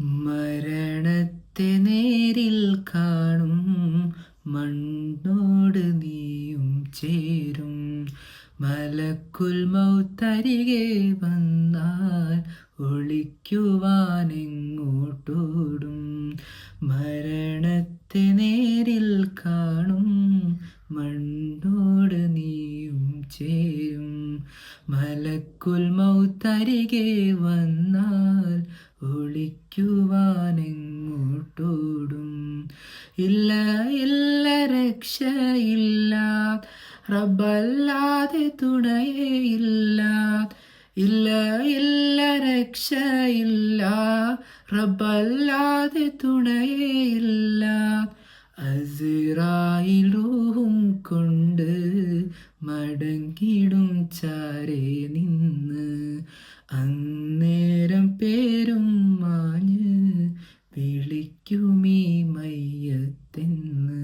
മരണത്തെ നേരിൽ കാണും മണ്ണോട് നീയും ചേരും. മലക്കുൽ മൗത്തരികെ വന്നാൽ ഒളിക്കുവാനെങ്ങോട്ടോടും. മരണത്തെ നേരിൽ കാണും മണ്ണോട് നീയും ചേരും. മലക്കുൽ മൗത്തരികെ വന്നാൽ ഒളിക്കുവാനെങ്ങോട്ടോടും. ഇല്ല ഇല്ല രക്ഷയില്ല റബ്ബല്ലാതെ തുണയേയില്ല. ഇല്ല ഇല്ല രക്ഷയില്ല റബ്ബല്ലാതെ തുണയേയില്ല. അസ്റായീൽ റൂഹും കൊണ്ട് മടങ്ങിടും ചാരേ നിന്ന്. അന്നേരം പേരും മാഞ്ഞ് വിളിക്കുമീ മയ്യത്തെന്ന്.